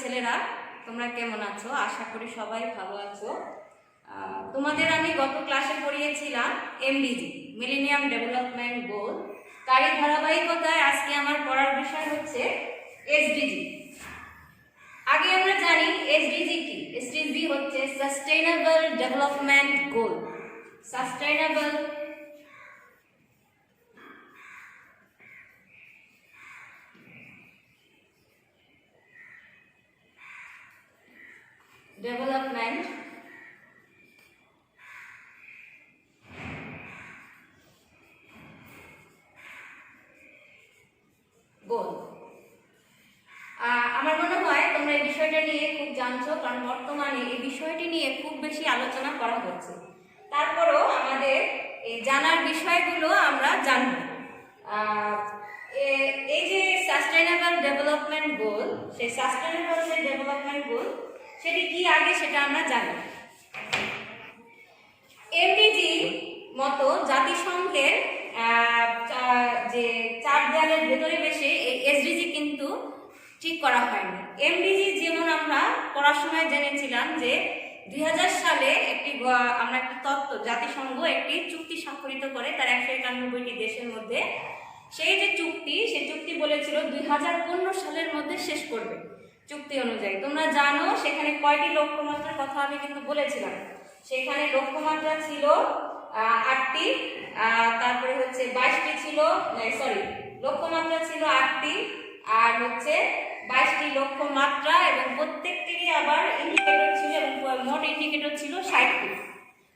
ছেলেরা, তোমরা কেমন আছো? আশা করি সবাই ভালো আছো। তোমাদের আমি গত ক্লাসে পড়িয়েছিলাম এমডিজি, মিলেনিয়াম ডেভেলপমেন্ট গোল। তারই ধারাবাহিকতায় আজকে আমার পড়ার বিষয় হচ্ছে এসডিজি। আগে আমরা জানি এসডিজি কি। এসডিজি হচ্ছে sustainable development goal. Sustainable development goal। আমার মনে হয় তোমরা এই বিষয়টা নিয়ে খুব জানছো, কারণ বর্তমানে এই বিষয়টি নিয়ে খুব বেশি আলোচনা করা হচ্ছে। তারপরেও আমাদের এই জানার বিষয়গুলো আমরা জানব। এই যে সাস্টেইনেবল ডেভেলপমেন্ট গোল, সেই সাস্টেইনেবল যে ডেভেলপমেন্ট গোল সেটি কি আগে সেটা আমরা জানি। এমডিজি মতো জাতিসংঘের যে চার দেয়ালের ভেতরে বসে এই এসডিজি কিন্তু ঠিক করা হয়নি। এমডিজি যেমন আমরা পড়ার সময় জেনেছিলাম যে 2000 সালে আমরা একটি তত্ত্ব, জাতিসংঘ একটি চুক্তি স্বাক্ষরিত করে তার 191টি দেশের মধ্যে। সেই যে চুক্তি, সেই চুক্তি বলেছিল 2015 সালের মধ্যে শেষ করবে। চুক্তি অনুযায়ী তোমরা জানো সেখানে কয়টি লক্ষ্যমাত্রার কথা আমি কিন্তু বলেছিলাম। সেখানে লক্ষ্যমাত্রা ছিল 8টি, তারপরে হচ্ছে 22টি ছিল, লক্ষ্যমাত্রা ছিল 8টি, আর হচ্ছে 22টি লক্ষ্যমাত্রা, এবং প্রত্যেকটিরই আবার ইন্ডিকেটর ছিল, এবং মোট ইন্ডিকেটর ছিল 60টি।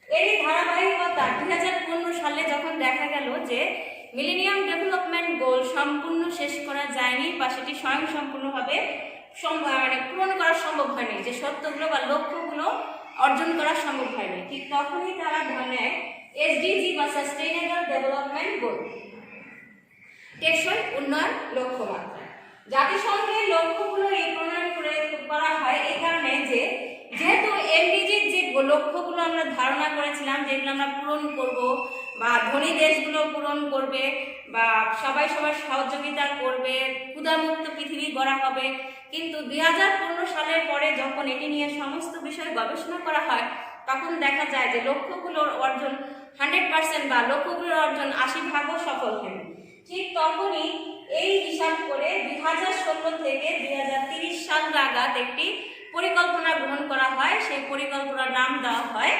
এরই ধারাবাহিকতা 2015 সালে যখন দেখা গেল যে মিলেনিয়াম ডেভেলপমেন্ট গোল সম্পূর্ণ শেষ করা যায়নি বা সেটি স্বয়ংসম্পূর্ণভাবে পূরণ করা সম্ভব হয়নি, যে সত্যগুলো বা লক্ষ্যগুলো অর্জন করা সম্ভব হয়নি, ঠিক তখনই তারা নেয় এসডিজি বা সাস্টেইনেবল ডেভেলপমেন্ট গোল, টেকসই উন্নয়ন লক্ষ্যমাত্রা। জাতিসংঘের লক্ষ্যগুলো এই প্রণয়ন করা হয় এই কারণে যে যেহেতু এমডিজির যে লক্ষ্যগুলো আমরা ধারণা করেছিলাম যেগুলো আমরা পূরণ করব, বা ধনী দেশগুলো পূরণ করবে, বা সবাই সবার সহযোগিতা করবে, ক্ষুধামুক্ত পৃথিবী গড়া হবে, কিন্তু 2015 সালের পরে যখন এটি নিয়ে সমস্ত বিষয়ে গবেষণা করা হয় তখন দেখা যায় যে লক্ষ্যগুলোর অর্জন 100% বা লক্ষ্যগুলোর অর্জন 80% সফল হয়নি। ঠিক তখনই এই হিসাব করে 2016 থেকে 2030 সাল নাগাদ একটি পরিকল্পনা গ্রহণ করা হয়। সেই পরিকল্পনার নাম দেওয়া হয়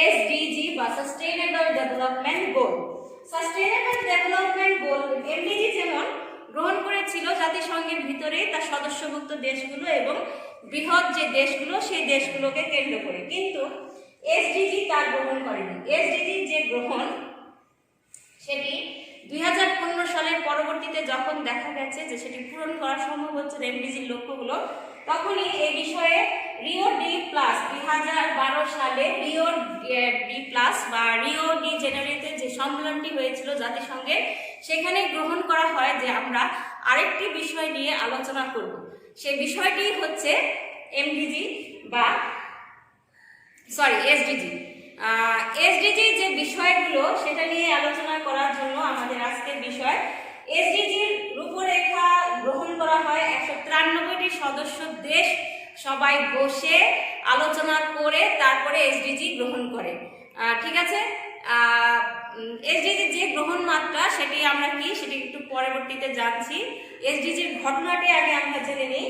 এসডিজি বা sustainable development goal. Sustainable development goal MDG যেমন গ্রহণ করেছিল জাতিসংঘের ভিতরে তার সদস্যভুক্ত দেশগুলো এবং বৃহৎ যে দেশগুলো সেই দেশগুলোকে কেন্দ্র করে, কিন্তু এসডিজি তার গ্রহণ করেনি। এসডিজি যে গ্রহণ সেটি 2015 সালের পরবর্তীতে যখন দেখা গেছে যে সেটি পূরণ করা সম্ভব হচ্ছে এমডিজির লক্ষ্যগুলো, তখনই এই বিষয়ে রিও ডি প্লাস 2012 সালে রিও ডি প্লাস বা রিও ডি জেনারেতে যে সম্মেলনটি হয়েছিল জাতিসংঘের, সেখানে গ্রহণ করা হয় যে আমরা আরেকটি বিষয় নিয়ে আলোচনা করব। সেই বিষয়টি হচ্ছে এমডিজি বা এসডিজি। এসডিজি যে বিষয়গুলো সেটা নিয়ে আলোচনা করার জন্য আমাদের আজকের বিষয় এসডিজির রূপরেখা গ্রহণ করা হয়। 193টি সদস্য দেশ সবাই বসে আলোচনা করে তারপরে এসডিজি গ্রহণ করে। ঠিক আছে, এসডিজির যে গ্রহণ মাত্রা সেটি আমরা কি সেটি একটু পরবর্তীতে জানছি। এসডিজির ঘটনাটি আগে আমরা জেনে নিই।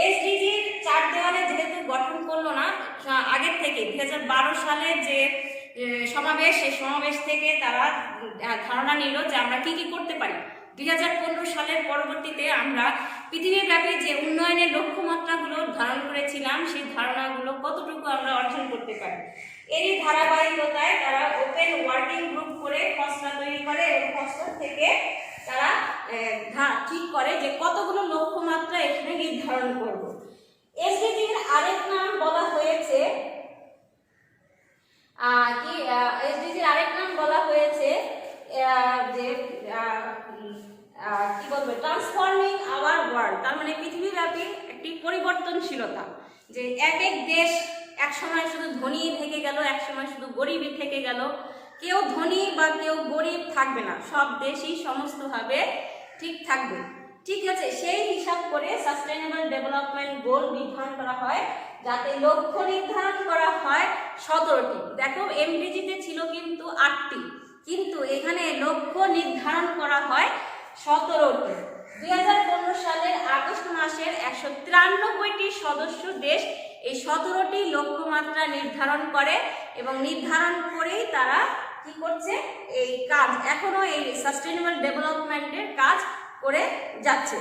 এসডিজির চার দেওয়ালে যেহেতু গঠন করলো না আগের থেকে, 2012 সালে যে সমাবেশ, সেই সমাবেশ থেকে তারা ধারণা নিল যে আমরা কি কি করতে পারি। 2015 সালের পরবর্তীতে আমরা পৃথিবীব্যাপী যে উন্নয়নের লক্ষ্যমাত্রাগুলো ধারণ করেছিলাম সেই ধারণাগুলো কতটুকু আমরা অর্জন করতে পারি। এরই ধারাবাহিকতায় তারা ওপেন ওয়ার্কিং গ্রুপ করে খসড়া তৈরি করে, এবং খসড়া থেকে তারা ঠিক করে যে কতগুলো লক্ষ্যমাত্রা এখানে নির্ধারণ করব। এসডিজির আরেক নাম বলা হয়েছে এসডিজির আরেক নাম বলা হয়েছে যে কি বলবো, ট্রান্সফর্মিং আওয়ার ওয়ার্ল্ড। তার মানে পৃথিবীব্যাপী একটি পরিবর্তনশীলতা, যে এক এক দেশ এক সময় শুধু ধনী থেকে গেল, এক সময় শুধু গরিবই থেকে গেল, কেউ ধনী বা কেউ গরিব থাকবে না, সব দেশই সমস্তভাবে ঠিক থাকবে। ঠিক আছে, সেই হিসাব করে সাস্টেইনেবল ডেভেলপমেন্ট গোল নির্ধারণ করা হয়, যাতে লক্ষ্য নির্ধারণ করা হয় 17টি। দেখো এমডিজিতে ছিল কিন্তু 8টি, কিন্তু এখানে লক্ষ্য নির্ধারণ করা হয় 17টি। 2015 সালের আগস্ট মাসের 193টি সদস্য দেশ এই 17টি লক্ষ্যমাত্রা নির্ধারণ করে এবং নির্ধারণ করেই তারা কি করছে, এই কাজ এখনো এই সাস্টেইনেবল ডেভেলপমেন্টের কাজ করে যাচ্ছে,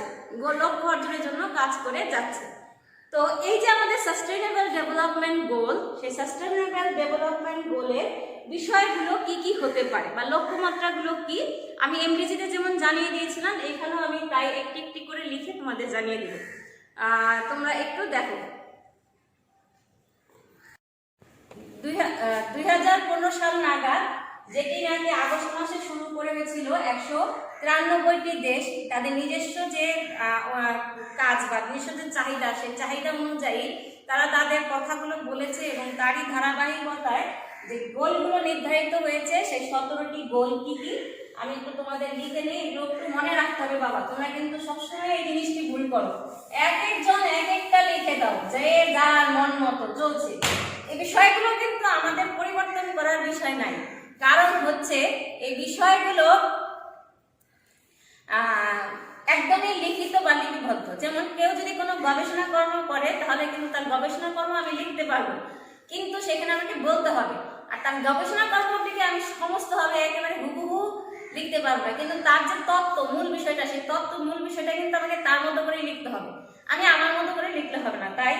লক্ষ্য অর্জনের জন্য কাজ করে যাচ্ছে। তো এই যে আমাদের সাস্টেইনেবল ডেভেলপমেন্ট গোল, সেই সাস্টেইনেবল ডেভেলপমেন্ট গোলের বিষয়গুলো কি কি হতে পারে বা লক্ষ্যমাত্রাগুলো কি, আমি এমডিজিতে যেমন জানিয়ে দিয়েছিলাম, এখানেও আমি তাই একটি একটি করে লিখে তোমাদের জানিয়ে দেব। তোমরা একটু দেখো। 2015 সাল নাগাদ, যেটি নাকি আগস্ট মাসে শুরু করে হয়েছিল, 193টি দেশ তাদের নিজস্ব যে কাজ বা নিজস্ব যে চাহিদা, সেই চাহিদা অনুযায়ী তারা তাদের কথাগুলো বলেছে এবং তারই ধারাবাহিকতায় যে গোলগুলো নির্ধারিত হয়েছে, সেই 17টি গোল কি কি আমি একটু তোমাদের লিখে নিই, এগুলো একটু মনে রাখতে হবে বাবা। তোমরা কিন্তু সবসময় এই জিনিসটি ভুল করো, এক একজন এক একটা লিখে দাও, যে যার মন মতো চলছে। এই বিষয়গুলো কিন্তু আমাদের পরিবর্তন করার বিষয় নাই, কারণ হচ্ছে এই বিষয়গুলো একদমই লিখিত বা লিপিবদ্ধ। যেমন কেউ যদি কোনো গবেষণা কর্ম করে, তাহলে কিন্তু তার গবেষণা কর্ম আমি লিখতে পারবো, কিন্তু সেখানে আমাকে বলতে হবে। আর তার গবেষণা কর্মটিকে আমি সমস্তভাবে একেবারে হুবহু লিখতে পারবো না, কিন্তু তার যে তত্ত্ব মূল বিষয়টা, সেই তত্ত্ব মূল বিষয়টা কিন্তু আমাকে তার মতো করেই লিখতে হবে, আমি আমার মতো করে লিখলে হবে না। তাই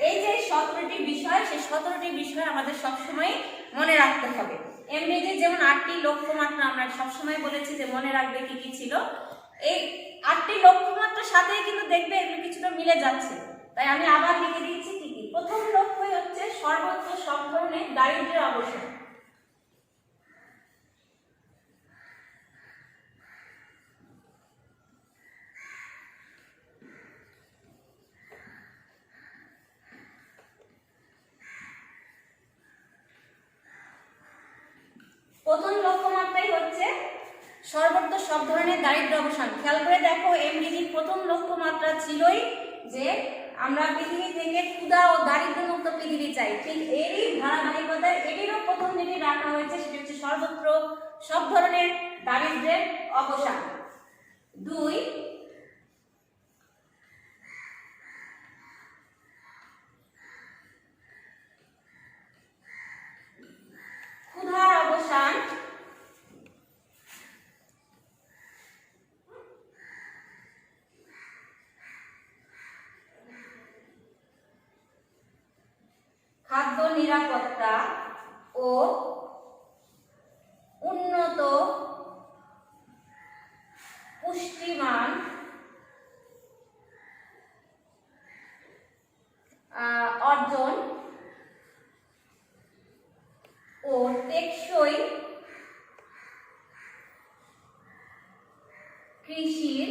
এই যে 17টি বিষয়, সেই 17টি বিষয় আমাদের সবসময় মনে রাখতে হবে। এমডিজি যেমন 8টি লক্ষ্যমাত্রা আমরা সবসময় বলেছি যে মনে রাখবে কি কি ছিল, এই 8টি লক্ষ্যমাত্রার সাথেই কিন্তু দেখবে এগুলো কিছুটা মিলে যাচ্ছে। তাই আমি আবার লিখে দিয়েছি কি কি। প্রথম লক্ষ্যই হচ্ছে সর্বত্র সব ধরনের দারিদ্র্যের অবসান। প্রথম লক্ষ্যমাত্রাই হচ্ছে সর্বত্র সব ধরনের দারিদ্র্য অবসান। খেয়াল করে দেখো, এমডিজির প্রথম লক্ষ্যমাত্রা ছিলই যে আমরা পৃথিবী থেকে ক্ষুধা ও দারিদ্র্য মুক্ত পৃথিবী চাই। ঠিক এরই ধারাবাহিকতায় এটিরও প্রথম যেটি রাখা হয়েছে, সেটি হচ্ছে সর্বত্র সব ধরনের দারিদ্র্যের অবসান। 2, ক্ষুধার অবসান। খাদ্য নিরাপত্তা ও উন্নত পুষ্টিমান অর্জন ও টেকসই কৃষির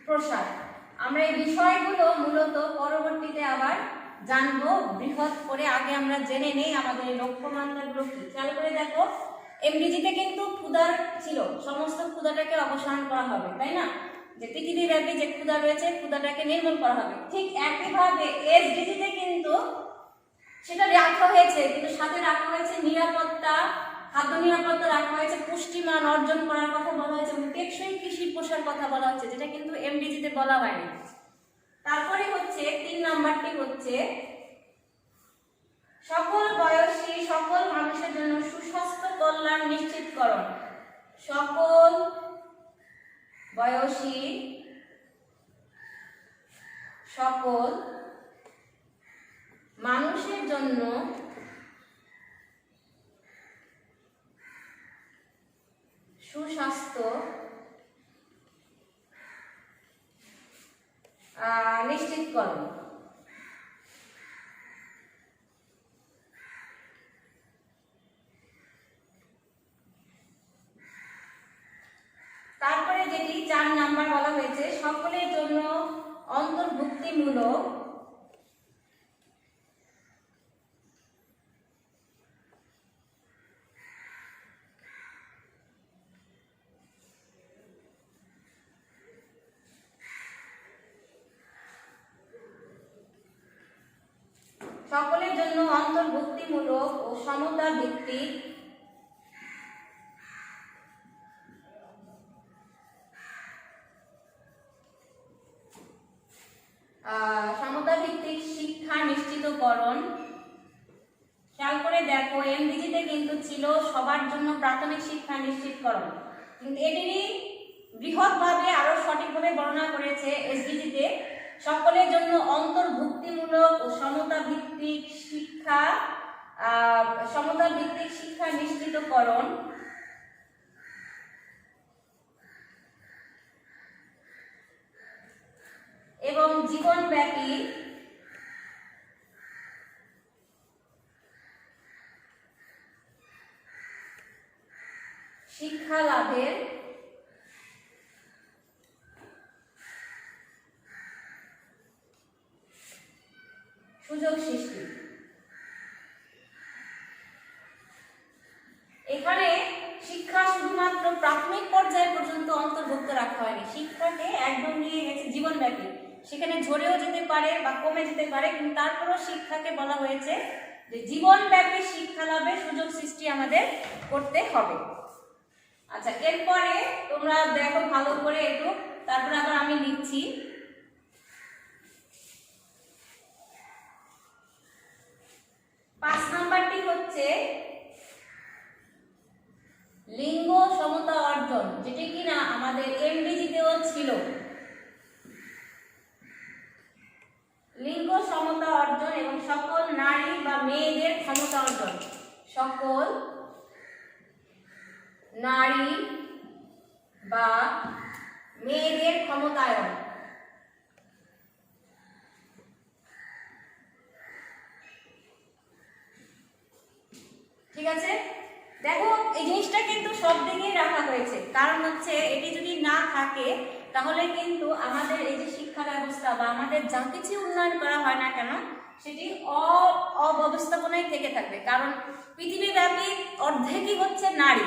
প্রসার। আমরা এই বিষয়গুলো মূলত পরবর্তীতে আবার জানবো বৃহৎ করে, আগে আমরা জেনে নেই আমাদের লক্ষ্যমাত্রাগুলো কি। খেয়াল করে দেখো, এমডিজিতে কিন্তু ক্ষুধার ছিল, সমস্ত ক্ষুধাটাকে অবসান করা হবে, তাই না, যে পৃথিবীব্যাপী যে ক্ষুধা রয়েছে, ক্ষুধাটাকে নির্মূল করা হবে। ঠিক একইভাবে এসডিজিতে কিন্তু সেটা রাখা হয়েছে, কিন্তু সাথে রাখা হয়েছে নিরাপত্তা, খাদ্য নিরাপত্তা রাখা হয়েছে, পুষ্টিমান অর্জন করার কথা বলা হয়েছে এবং টেকসই কৃষির প্রসার কথা বলা হচ্ছে, যেটা কিন্তু এমডিজিতে বলা হয়নি। তারপরে হচ্ছে 3 নাম্বারটি হচ্ছে সকল বয়সী সকল মানুষের জন্য সুস্বাস্থ্য কল্যাণ নিশ্চিতকরণ। সকল বয়সী সকল মানুষের জন্য সুস্বাস্থ্য নিশ্চিতকরণ। তারপরে যেটি 4 নাম্বার বলা হয়েছে, সকলের জন্য অন্তর্ভুক্তিমূলক সকলের জন্য অন্তর্ভুক্তিমূলক ও সমতা ভিত্তিক শিক্ষা নিশ্চিতকরণ। খেয়াল করে দেখো, এমডিজিতে কিন্তু ছিল সবার জন্য প্রাথমিক শিক্ষা নিশ্চিতকরণ, কিন্তু এটিরই বৃহৎভাবে আরো সঠিকভাবে বর্ণনা করেছে এসডিজিতে সকলের জন্য অন্তর্ভুক্তিমূলক ও সমতা ভিত্তিক শিক্ষা নিশ্চিতকরণ এবং জীবনব্যাপী শিক্ষা লাভের সুযোগ সৃষ্টি। এখানে শিক্ষা শুধুমাত্র প্রাথমিক পর্যায় পর্যন্ত অন্তর্ভুক্ত রাখা হয়নি, শিক্ষাকে একদম নিয়ে গেছে জীবনব্যাপী। সেখানে ঝরেও যেতে পারে বা কমে যেতে পারে, কিন্তু তারপরও শিক্ষাকে বলা হয়েছে যে জীবনব্যাপী শিক্ষা লাভের সুযোগ সৃষ্টি আমাদের করতে হবে। আচ্ছা, এরপরে তোমরা দেখো ভালো করে একটু, তারপরে আবার আমি লিখছি। 5 নাম্বারটি হচ্ছে লিঙ্গ সমতা অর্জন, যেটি কিনা আমাদের এমডিজিতেও ছিল। লিঙ্গ সমতা অর্জন এবং সকল নারী বা মেয়েদের ক্ষমতা অর্জন, সকল নারী বা মেয়েদের ক্ষমতায়ন। ঠিক আছে, দেখো এই জিনিসটা কিন্তু সব দিকেই রাখা হয়েছে, কারণ হচ্ছে এটি যদি না থাকে তাহলে কিন্তু আমাদের এই যে শিক্ষা ব্যবস্থা বা আমাদের যা কিছু উন্নয়ন করা হয় না কেন সেটি অব্যবস্থাপনায় থেকে থাকবে। কারণ পৃথিবীব্যাপী অর্ধেকই হচ্ছে নারী,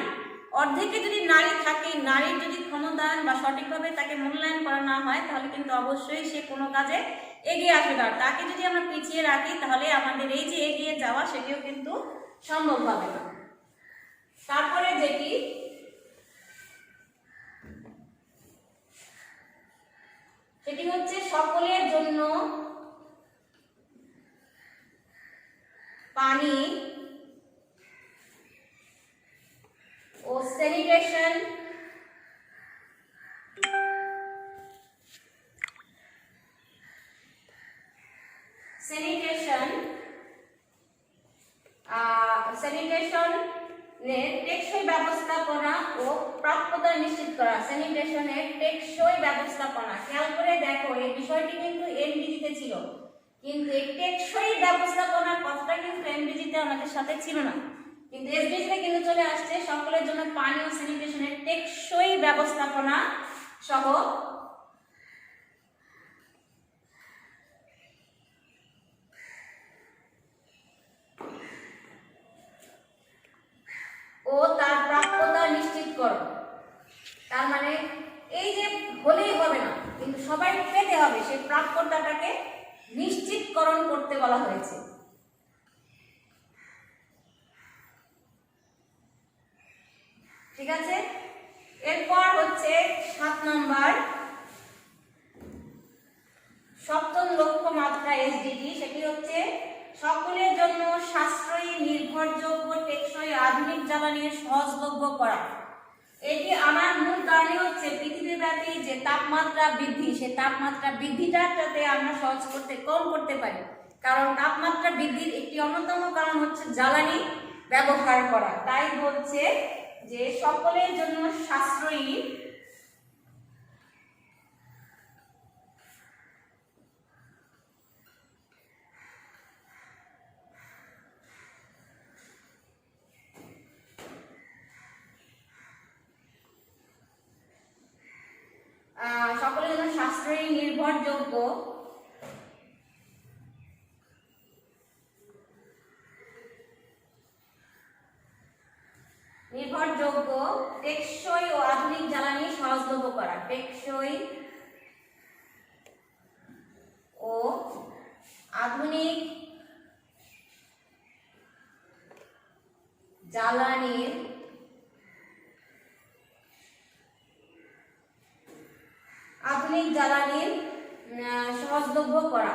অর্ধেকে যদি নারী থাকে, নারীর যদি ক্ষমতায়ন বা সঠিকভাবে তাকে মূল্যায়ন করা না হয় তাহলে কিন্তু অবশ্যই সে কোনো কাজে এগিয়ে আসবে না। তাকে যদি আমরা পিছিয়ে রাখি তাহলে আমাদের এই যে এগিয়ে যাওয়া সেটিও কিন্তু সম্ভব হবে না। তারপরে সেটি হচ্ছে সকলের জন্য পানি ও স্যানিটেশন টেকসই ব্যবস্থাপনা ও প্রাপ্যতা নিশ্চিত করা। স্যানিটেশনের টেকসই ব্যবস্থাপনা, খেয়াল করে দেখো এই বিষয়টি কিন্তু এমডিজিতে ছিল, কিন্তু এই টেকসই ব্যবস্থাপনার কথাটা কিন্তু এমডিজিতে আমাদের সাথে ছিল না, কিন্তু এসডিজিতে কিন্তু চলে আসছে সকলের জন্য পানি ও স্যানিটেশনের টেকসই ব্যবস্থাপনা সহ ও তার প্রাপ্যতা নিশ্চিত করো। তার মানে এই যে হলেই হবে না, কিন্তু সবাই পেতে হবে, সেই প্রাপ্যতাটাকে নিশ্চিতকরণ করতে বলা হয়েছে। ঠিক আছে, এরপর হচ্ছে 7 নম্বর সপ্তম লক্ষ্যমাত্রা এসডিজি, সেটি হচ্ছে সকলের জন্য সাশ্রয়ী, নির্ভরযোগ্য, টেকসই, আধুনিক জ্বালানি সহজলভ্য করা। এটি আমার মূল কারণ হচ্ছে পৃথিবীব্যাপী যে তাপমাত্রা বৃদ্ধি, সেই তাপমাত্রা বৃদ্ধিটা যাতে আমরা কম করতে পারি, কারণ তাপমাত্রা বৃদ্ধির একটি অন্যতম কারণ হচ্ছে জ্বালানি ব্যবহার করা। তাই বলছে যে সকলের জন্য সাশ্রয়ী, নির্ভরযোগ্য, টেকসই ও আধুনিক জ্বালানি সহজলভ্য করা। টেকসই ও আধুনিক আধুনিক জ্বালানির সহজলভ্য করা।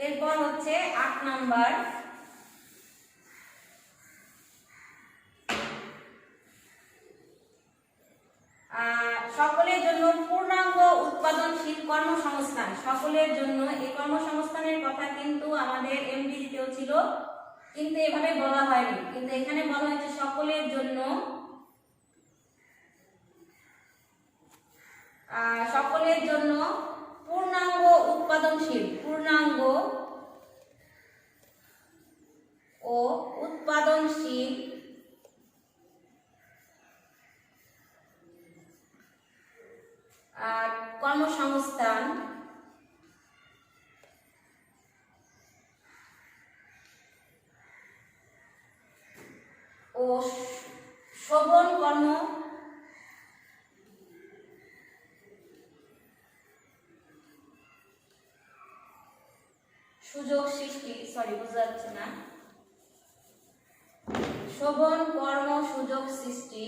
এরপর হচ্ছে 8 নাম্বার, সকলের জন্য পূর্ণাঙ্গ উৎপাদনশীল কর্মসংস্থান। সকলের জন্য এই কর্মসংস্থানের কথা কিন্তু আমাদের এমডিজিতেও ছিল, কিন্তু এভাবে বলা হয়নি, কিন্তু এখানে বলা হয়েছে সকলের জন্য, সকলের জন্য পূর্ণাঙ্গ উৎপাদনশীল, পূর্ণাঙ্গ ও উৎপাদনশীল কর্মসংস্থান ও শোভন কর্ম সুযোগ সৃষ্টি, বোঝা যাচ্ছে না, শোভন কর্ম সুযোগ সৃষ্টি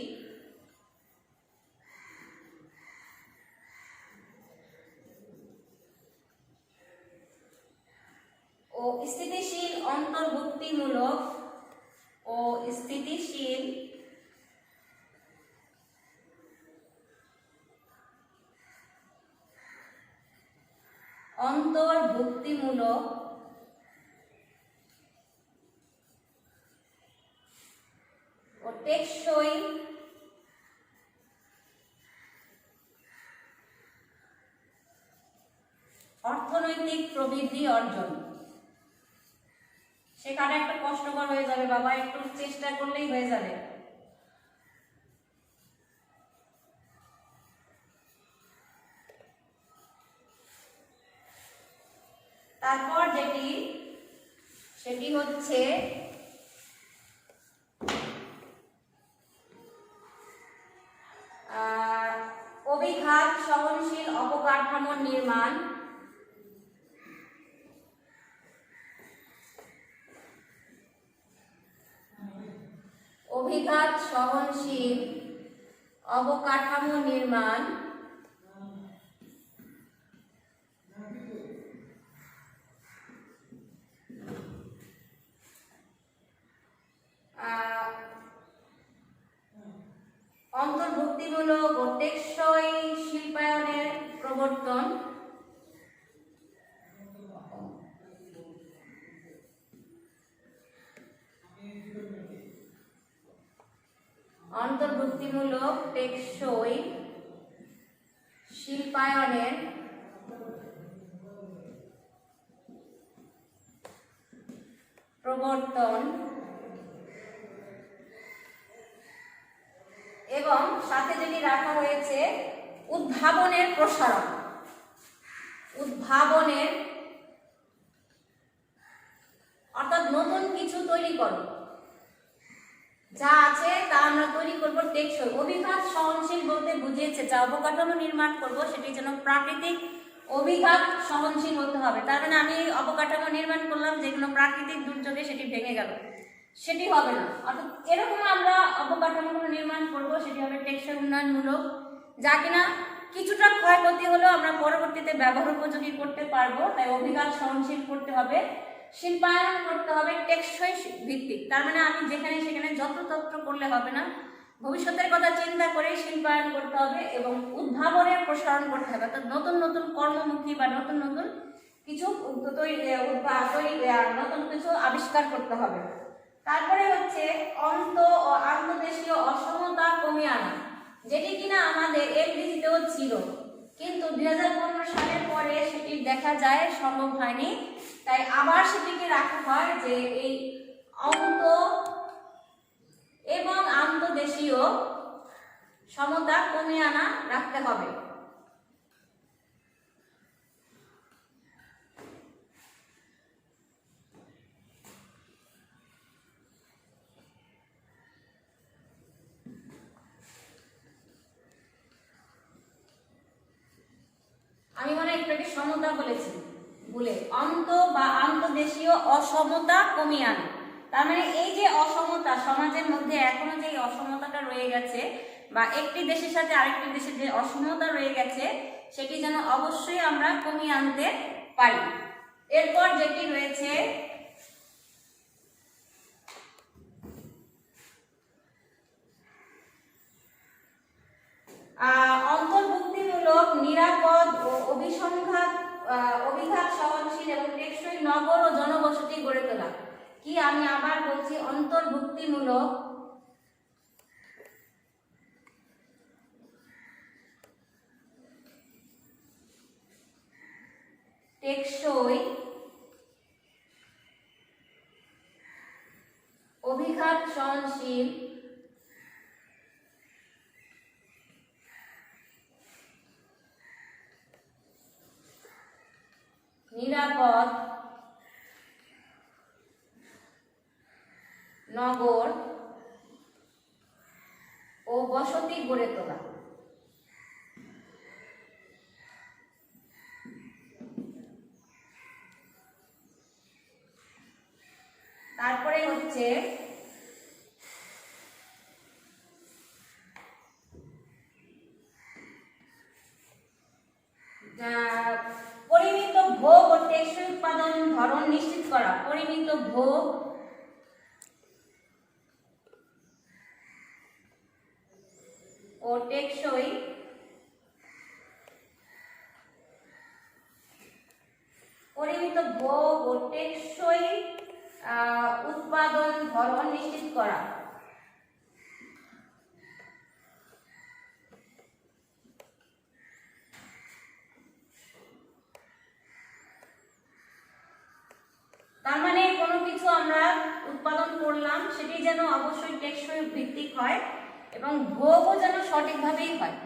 ও স্থিতিশীল অন্তর্ভুক্তিমূলক ও স্থিতিশীল অন্তর্ভুক্তিমূলক ও টেকসই অর্থনৈতিক প্রবৃদ্ধি অর্জন। শেখাটা একটু কষ্টকর হয়ে যাবে বাবা, একটু চেষ্টা করলেই হয়ে যাবে। তারপর সেটি হচ্ছে অভিঘাত সহনশীল অবকাঠামোর নির্মাণ, অভিঘাত সহনশীল অবকাঠামো নির্মাণ অন্তর্ভুক্তিমূলক ও টেকসই শিল্পায়নের প্রবর্তন, অন্তর্ভুক্তিমূলক টেকসই শিল্পায়নের প্রবর্তন এবং সাথে যেটি রাখা হয়েছে উদ্ভাবনের প্রসারণ, উদ্ভাবনের অর্থাৎ নতুন কিছু তৈরি করো, যা আছে তা আমরা তৈরি করবো টেকসই। অভিঘাত সহনশীল বলতে বুঝিয়েছে যা অবকাঠামো নির্মাণ করব সেটি যেন প্রাকৃতিক অভিঘাত সহনশীল হতে হবে। তার মানে আমি অবকাঠামো নির্মাণ করলাম যেগুলো প্রাকৃতিক দুর্যোগে সেটি ভেঙে গেল, সেটি হবে না। অর্থাৎ এরকম আমরা অবকাঠামোগুলো নির্মাণ করব, সেটি হবে টেকসই উন্নয়নমূলক, যা কিনা কিছুটা ক্ষয়ক্ষতি হলেও আমরা পরবর্তীতে ব্যবহার উপযোগী করতে পারবো। তাই অভিঘাত সহনশীল করতে হবে, শিল্পায়ন করতে হবে টেকসই ভিত্তিক। তার মানে আমি যেখানে সেখানে যত্রতত্র করলে হবে না, ভবিষ্যতের কথা চিন্তা করে শিল্পায়ন করতে হবে এবং উদ্ভাবনের প্রসারণ করতে হবে। অর্থাৎ নতুন নতুন কর্মমুখী বা নতুন নতুন কিছু নতুন কিছু আবিষ্কার করতে হবে। তারপরে হচ্ছে অন্ত ও আন্তঃদেশীয় অসমতা কমিয়ে আনা, যেটি কিনা আমাদের এমডিজিতেও ছিল, কিন্তু 2015 সালের পরে সেটি দেখা যায় সম্ভব হয়নি। তাই আবার সেটিকে রাখা হয় যে এই অন্ত এবং আন্তঃদেশীয় সমতা কমিয়ে আনা রাখতে হবে। আমি মনে একটু সমতা বলেছি বলে, অন্ত বা আন্তঃদেশীয় অসমতা কমিয়ে আনা। তার মানে এই যে অসমতা রয়ে গেছে বা একটি দেশের সাথে আরেকটি দেশের যে অসমতা রয়ে গেছে সেটি যেন অবশ্যই আমরা কমিয়ে আনতে পারি। এরপর যেটি রয়েছে অন্তর্ভুক্তিমূলক, নিরাপদ ও অভিঘাত সহনশীল এবং টেকসই নগর ও জনবসতি গড়ে তোলা। কি আমি আবার বলছি, অন্তর্ভুক্তিমূলক, টেকসই, অভিঘাত সহনশীল, নিরাপদ নগর ও বসতি গড়ে তোলা। তারপরে হচ্ছে পরিমিত ভোগ ও টেকসই উৎপাদন ধরন নিশ্চিত করা। পরিমিত ভোগ ও টেকসই উৎপাদন ধরন নিশ্চিত করা। তার মানে কোনো কিছু আমরা উৎপাদন করলাম সেটি যেন অবশ্যই টেকসই ভিত্তিক হয় এবং ভোগও যেন সঠিকভাবেই হয়।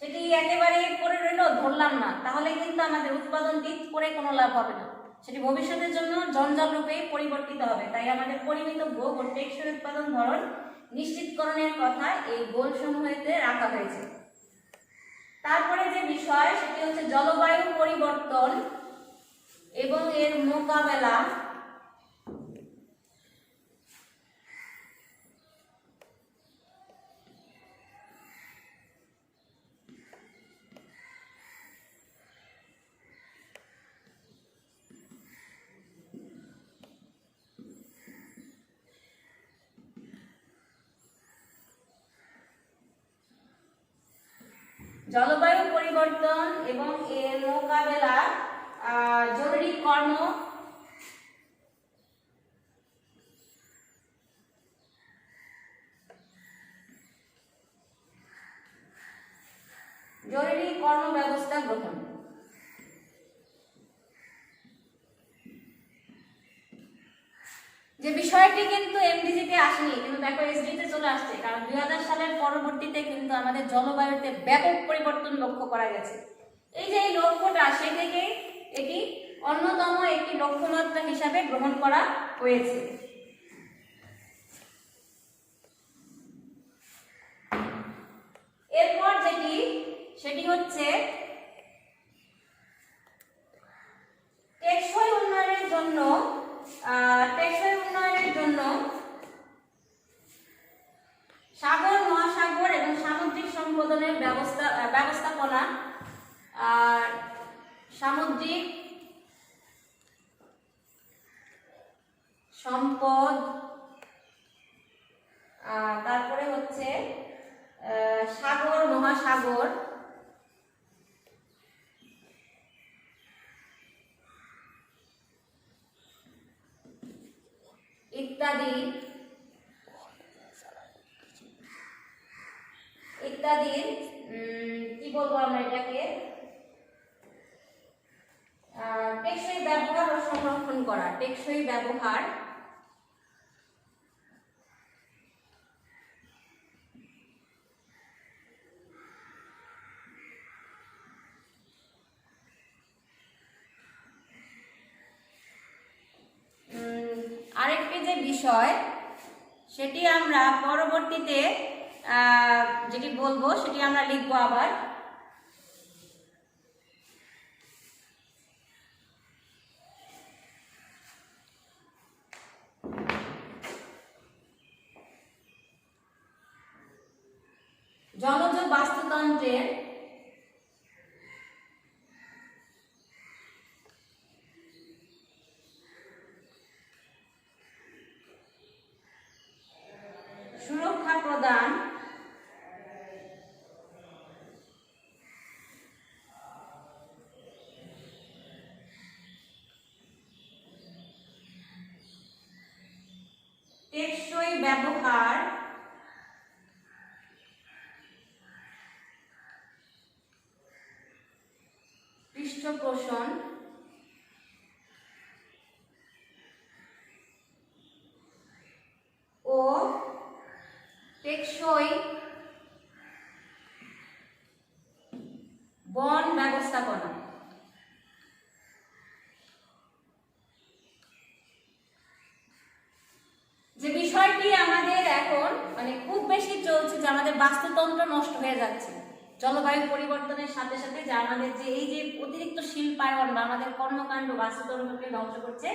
সেটি একেবারে করে রইল, ধরলাম না, তাহলে কিন্তু আমাদের উৎপাদনটি করে কোনো লাভ হবে না, সেটি ভবিষ্যতের জন্য জঞ্জাল রূপে পরিবর্তিত হবে। তাই আমাদের পরিমিত ভোগ ও টেকসই উৎপাদন ধরন নিশ্চিতকরণের কথা এই গোলসমূহেতে রাখা হয়েছে। তারপরে যে বিষয় সেটি হচ্ছে জলবায়ু পরিবর্তন এবং এর মোকাবেলা। জলবায়ু পরিবর্তন এবং এর মোকাবেলা জরুরি কর্ম ব্যবস্থা গ্রহণ। যে বিষয়টি কিন্তু এমডিজিতে আসেনি, কিন্তু দেখো এসডিতে চলে আসছে, কারণ 2000 সালের পরবর্তীতে কিন্তু আমাদের জলবায়ুতে ব্যাপক পরিবর্তন লক্ষ্য করা গেছে। এই যে এই লক্ষ্যটা, সে থেকে এটি অন্যতম একটি লক্ষ্যমাত্রা হিসাবে গ্রহণ করা হয়েছে। এরপর যেটি সেটি হচ্ছে টেকসই উন্নয়নের জন্য সাগর, মহাসাগর এবং সামুদ্রিক সম্পদের ব্যবস্থাপনা, আর সামুদ্রিক সম্পদ, তারপরে হচ্ছে সাগর, মহাসাগর ইত্যাদির কি বলবো আমরা এটাকে, টেকসই ব্যবহার ও সংরক্ষণ করা। টেকসই ব্যবহার আরেকটি যে বিষয় সেটি আমরা পরবর্তীতে যেটি বলবো সেটি আমরা লিখবো আবার। বাস্তুতন্ত্রের সুরক্ষা প্রদান টেকসই ব্যবহার পৃষ্ঠপোষণ ও টেকসই বন ব্যবস্থাপনা। যে বিষয়টি আমাদের এখন খুব বেশি চলছে, যে আমাদের বাস্তুতন্ত্র নষ্ট হয়ে যাচ্ছে জলবায়ু পরিবর্তনের সাথে সাথে, যে আমাদের যে এই যে অতিরিক্ত শিল্পায়ন বা আমাদের কর্মকাণ্ড বাস্তুতন্ত্রকে ধ্বংস করছে,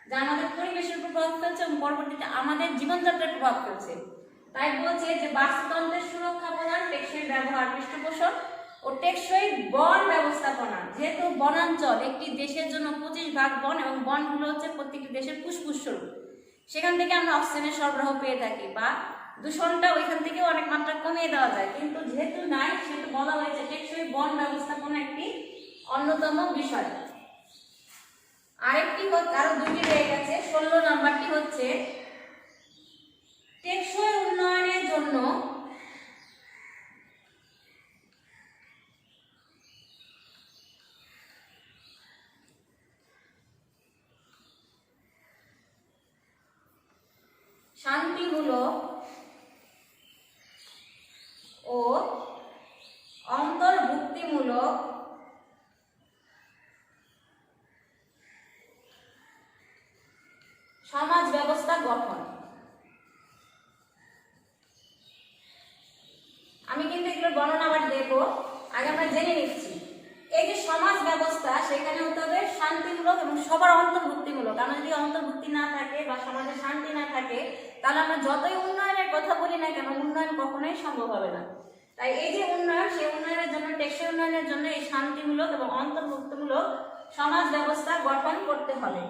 যা আমাদের পরিবেশের উপর প্রভাব ফেলছে এবং পরবর্তীতে আমাদের জীবনযাত্রার প্রভাব ফেলছে। তাই বলছে যে বাস্তুতন্ত্রের সুরক্ষা প্রদান, টেকসই ব্যবহার পৃষ্ঠপোষণ ও টেকসই বন ব্যবস্থাপনা। যেহেতু বনাঞ্চল একটি দেশের জন্য 25 ভাগ বন, এবং বনগুলো হচ্ছে প্রত্যেকটি দেশের ফুসফুস স্বরূপ, সেখান থেকে আমরা অক্সিজেনের সরবরাহ পেয়ে থাকি, বা দূষণটা ওইখান থেকে অনেক মাত্রা কমিয়ে দেওয়া যায়। কিন্তু যেহেতু নাই, সেটা বলা হয়েছে টেকসই বন ব্যবস্থাপনা একটি অন্যতম বিষয়। আরেকটি আরো দুটি রয়ে গেছে। 16 নাম্বারটি হচ্ছে টেকসই উন্নয়নের জন্য শান্তিমূলক ও অন্তর্ভুক্তিমূলক সমাজ ব্যবস্থা গঠন। আমি কিন্তু এগুলোর বর্ণনা আবার দেবো, আগে আমরা জেনে নিচ্ছি। এই যে সমাজ ব্যবস্থা, সেখানে হতে হবে শান্তিমূলক এবং সবার অন্তর্ভুক্তিমূলক। আমরা যদি অন্তর্ভুক্তি না থাকে বা সমাজে শান্তি না থাকে, তাহলে আমরা যতই উন্নয়নের কথা বলি না কেন, উন্নয়ন কখনোই সম্ভব হবে না। তাই এই যে উন্নয়ন, সেই উন্নয়নের জন্য, টেকসই উন্নয়নের জন্য এই শান্তিমূলক এবং অন্তর্ভুক্তিমূলক সমাজ ব্যবস্থা গঠন করতে হবে।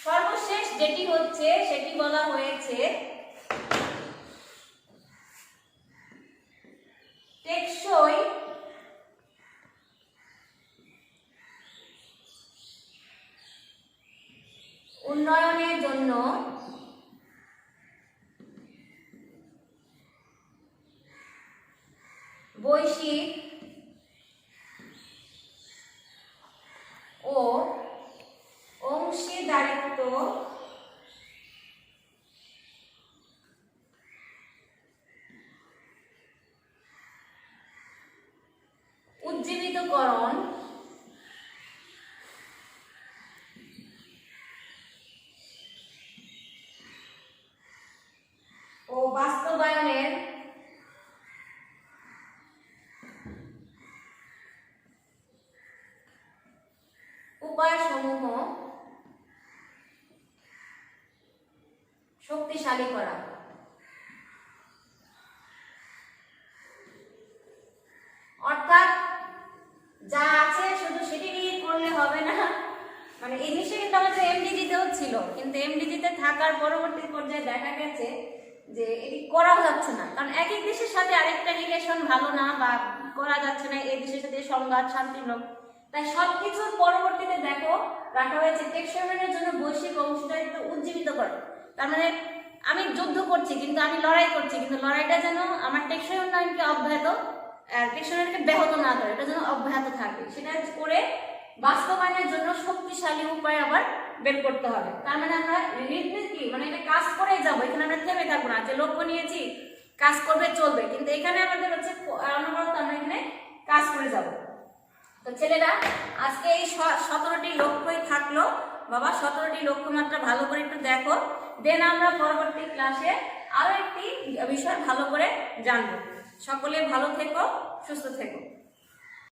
সর্বশেষ যেটি হচ্ছে, সেটি বলা হয়েছে টেকসই উন্নয়নের জন্য বৈশ্বিক ও অংশীদারিত্ব উজ্জীবিতকরণ ও বাস্তবায়নের উপায়সমূহ শক্তিশালী করা। অর্থাৎ যা আছে শুধু সেটি নিয়ে করলে হবে না। এই জিনিসটা কিন্তু আমাদের এমডিজিতেও ছিল, কিন্তু এমডিজিতে থাকার পরবর্তী পর্যায়ে দেখা গেছে যে এটি করা যাচ্ছে না, কারণ এক এক দেশের সাথে আরেকটা রিলেশন ভালো না, বা করা যাচ্ছে না, এই দেশের সাথে সংঘাত শান্তিমূলক। তাই সবকিছুর পরবর্তীতে দেখো রাখা হয়েছে টেকসই উন্নয়নের জন্য বৈশ্বিক অংশীদারিত্ব উজ্জীবিত করে। তার আমি যুদ্ধ করছি, কিন্তু আমি লড়াই করছি, কিন্তু লড়াইটা যেন আমার টেকসই উন্নয়নকে টেকসই উন্নয়নকে ব্যাহত না করে, এটা যেন অব্যাহত থাকে। সেটা করে বাস্তবায়নের জন্য শক্তিশালী উপায় আবার বের করতে হবে। তার আমরা কি এটা কাজ করে যাবো, এখানে আমরা থেমে থাকবো না, যে লক্ষ্য নিয়েছি কাজ করবে চলবে, কিন্তু এখানে আমাদের হচ্ছে অনবরত আমরা এখানে কাজ করে যাব। তো ছেলেরা, আজকে এই 17টি লক্ষ্যই থাকলো বাবা। 17টি লক্ষ্যমাত্রা ভালো করে একটু দেখো, দেন আমরা পরবর্তী ক্লাসে আরো একটি বিষয় ভালো করে জানবো। সকলে ভালো থেকো, সুস্থ থেকো।